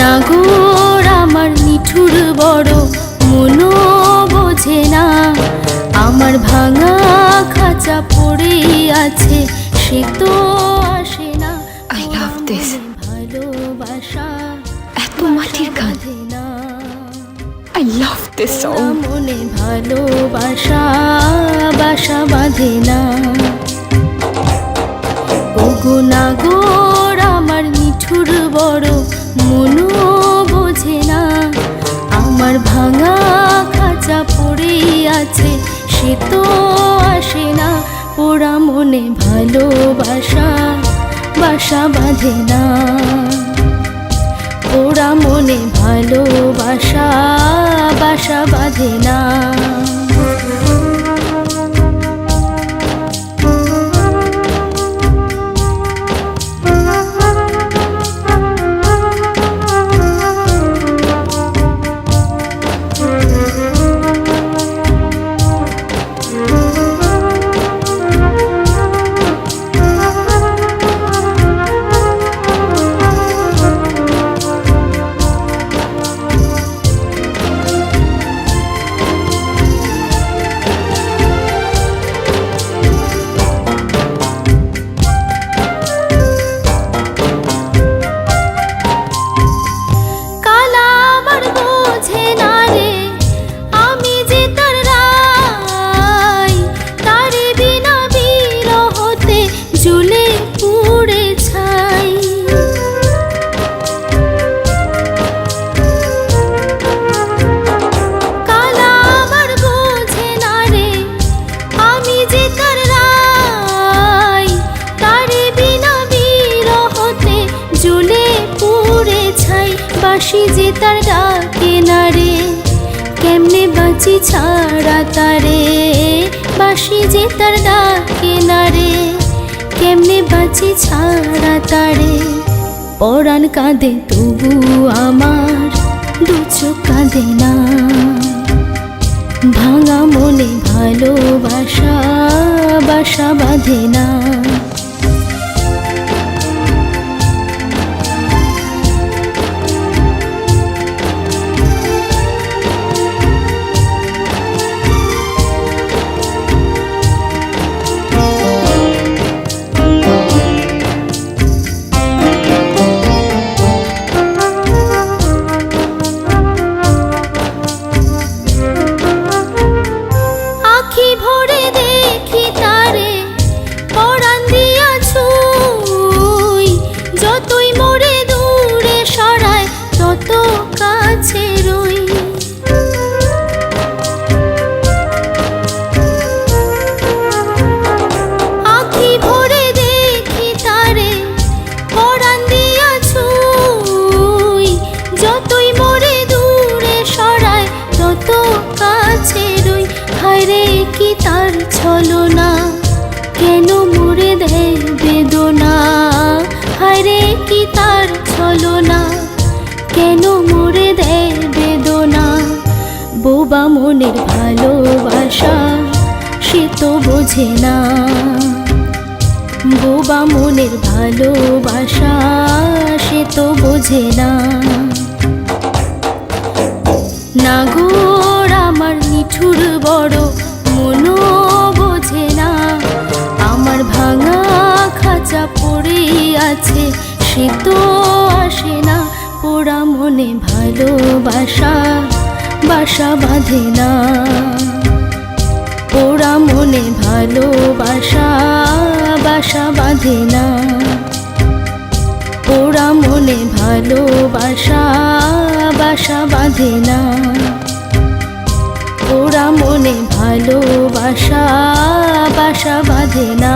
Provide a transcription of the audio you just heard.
নাগর আমার নিঠুর বড় মনো বোঝে না, আমার ভাঙা খাঁচা পড়ে আছে সে তো আসে না। I love this. ভালোবাসা এত মাটির গান। না, I love this song. মনে ভালোবাসা বাসা বাঁধে না। ওগো নাগর আমার নিঠুর বড় মনো বোঝে না, আমার ভাঙা খাঁচা পড়ে আছে সে তো আসে না। ওরা মনে ভালোবাসা বাসা বাঁধে না, ওরা মনে ভালোবাসা বাসা বাঁধে না। বাঁশি যে তার ডাকে না রে, কেমনে বাঁচি ছাড়া তারে। বাঁশি যে তার ডাকে না রে, কেমনে বাঁচি ছাড়া তারে। পরাণ কাঁদে তবু আমার দু চোখ কাঁদে না, ভাঙা মনে ভালোবাসা বাসা বাঁধে না। কি তার ছলনা কেন মোরে দেয় বেদনা, হায়রে কি তার ছলনা কেন মোরে দেয় বেদনা। বোবা মনের ভালোবাসা সে তো বোঝে না, বোবা মনের ভালোবাসা সে তো বোঝে না। নাগর আমার নিঠুর বড় মনো বোঝে না, আমার ভাঙা খাঁচা পড়ে আছে সে তো আসে না। পোড়া মনে ভালোবাসা বাসা বাঁধে না, পোড়া মনে ভালোবাসা বাসা বাঁধে না, পোড়া মনে ভালোবাসা বাসা বাঁধে না, পোড়া মনে ভালোবাসা বাসা বাঁধে না।